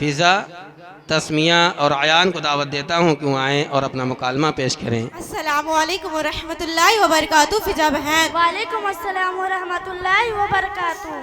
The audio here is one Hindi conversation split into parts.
फ़िज़ा, तस्मिया और अयान को दावत देता हूँ कि वो आएँ और अपना मुकालमा पेश करें। अस्सलामुअलैकुम वरहमतुल्लाहि वबरकातुहू। फ़िज़ा बहन। वालेकुम अस्सलाम वरहमतुल्लाहि वबरकातुहू।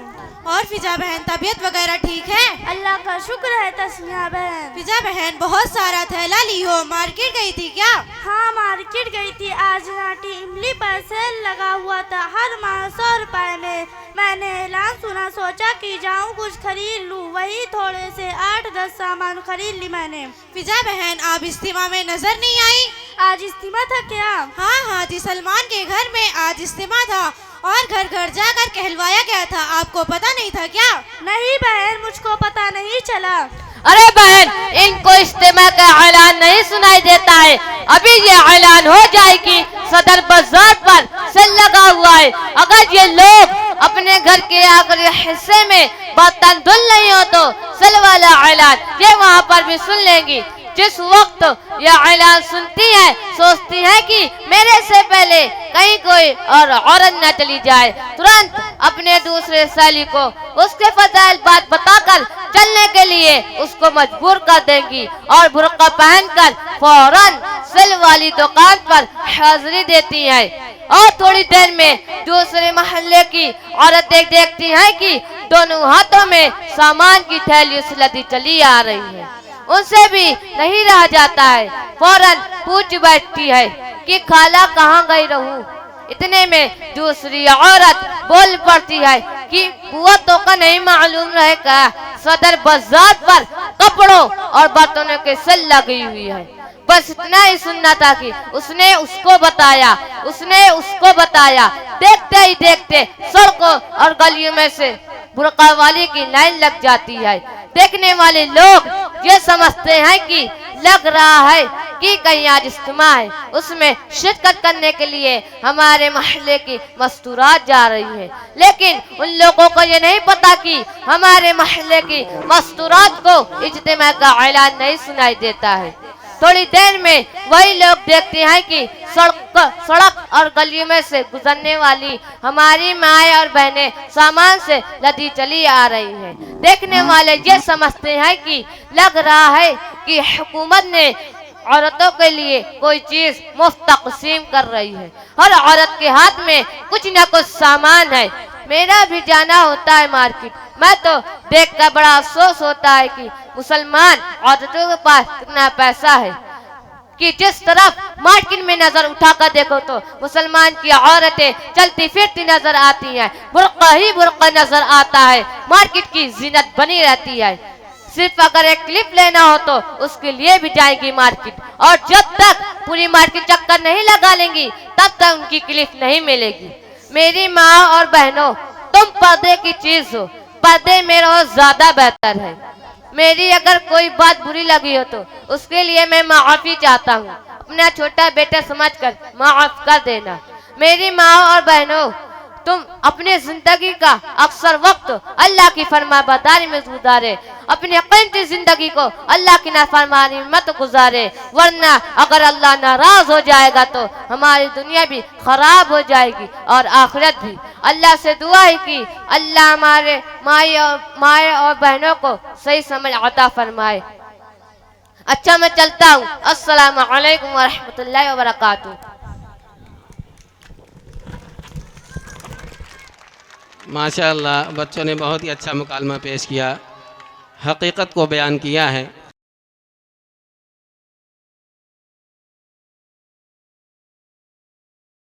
और फ़िज़ा बहन तबीयत वगैरह ठीक है? अल्लाह का शुक्र है तस्मिया बहन। फ़िज़ा बहन बहुत सारा थैला ली हो, मार्केट गई थी क्या? हाँ मार्केट गई थी, आज नाटी इमली पर सेल लगा हुआ था हर माह 100 रुपए में। मैंने ऐलान सुना, सोचा कि जाऊँ कुछ खरीद लूँ, वही थोड़े से 8-10 सामान खरीद ली मैंने। फ़िज़ा बहन आप इज्तिमा में नजर नहीं आई? आज इज्तिमा था क्या? हाँ हाँ जी, सलमान के घर में आज इज्तिमा था और घर घर जाकर कहलवाया गया था। आपको पता नहीं था क्या? नहीं बहन, मुझको पता नहीं चला। अरे बहन, इनको इज्तिमा का ऐलान नहीं सुनाई देता है। अभी ये ऐलान हो जाए कि सदर बाजार पर सेल लगा हुआ है। अगर ये लोग अपने घर के आखिरी हिस्से में बर्तन धुल नहीं हो तो सेल वाला ऐलान ये वहाँ पर भी सुन लेंगी। जिस वक्त यह ऐलान सुनती है सोचती है कि मेरे से पहले कहीं कोई और औरत न चली जाए, तुरंत अपने दूसरे सहेली को उसके फजाइल बात बताकर चलने के लिए उसको मजबूर कर देंगी और बुर्का पहनकर फौरन सेल वाली दुकान पर हाजिरी देती है। और थोड़ी देर में दूसरे मोहल्ले की औरतें देखती हैं कि दोनों हाथों में सामान की थैली लदी चली आ रही है। उनसे भी नहीं रह जाता है, फौरन पूछ बैठती है कि खाला कहाँ गई रहूं। इतने में दूसरी औरत बोल पड़ती है कि बुआ तो का नहीं मालूम रहेगा, सदर बाजार पर कपड़ों और बर्तनों के सेल लगी हुई है। बस इतना ही सुनना था कि उसने उसको बताया। देखते ही देखते सड़कों और गलियों में से बुर्का वाली की लाइन लग जाती है। देखने वाले लोग ये समझते हैं कि लग रहा है कि कहीं आज इज्तिमा है, उसमें शिरकत करने के लिए हमारे मोहल्ले की मस्तूरात जा रही है। लेकिन उन लोगों को ये नहीं पता कि हमारे मोहल्ले की मस्तूरात को इज्तिमा का ऐलान नहीं सुनाई देता है। थोड़ी देर में वही लोग देखते हैं कि सड़क और गलियों में से गुजरने वाली हमारी माएँ और बहनें सामान से लदी चली आ रही हैं। देखने वाले ये समझते हैं कि लग रहा है कि हुकूमत ने औरतों के लिए कोई चीज मुफ्त तकसीम कर रही है। हर औरत के हाथ में कुछ न कुछ सामान है। मेरा भी जाना होता है मार्केट, मैं तो देखकर बड़ा अफसोस होता है कि मुसलमान औरतों के पास कितना पैसा है कि जिस तरफ मार्केट में नजर उठाकर देखो तो मुसलमान की औरतें चलती फिरती नजर आती हैं, बुर्का ही बुर्का नजर आता है, मार्केट की जीनत बनी रहती है। सिर्फ अगर एक क्लिप लेना हो तो उसके लिए भी जाएगी मार्केट, और जब तक पूरी मार्केट चक्कर नहीं लगा लेंगी तब तक उनकी क्लिप नहीं मिलेगी। मेरी माँ और बहनों, तुम पर्दे की चीज हो, पर्दे में रहो ज्यादा बेहतर है। मेरी अगर कोई बात बुरी लगी हो तो उसके लिए मैं माफी चाहता हूँ, अपना छोटा बेटा समझकर माफ कर देना। मेरी माँ और बहनों, तुम अपने जिंदगी का अक्सर वक्त अल्लाह की फरमाबरदारी में गुजारे, अपनी कीमती जिंदगी को अल्लाह की नाफरमानी में मत गुजारे, वरना अगर अल्लाह नाराज हो जाएगा तो हमारी दुनिया भी खराब हो जाएगी और आखिरत भी। अल्लाह से दुआ है कि अल्लाह हमारे माए और बहनों को सही समझ अता फरमाए। अच्छा मैं चलता हूँ। अस्सलामु अलैकुम वरहमतुल्लाहि वबरकातुहू। माशाअल्लाह, बच्चों ने बहुत ही अच्छा मुकालमा पेश किया, हकीकत को बयान किया है।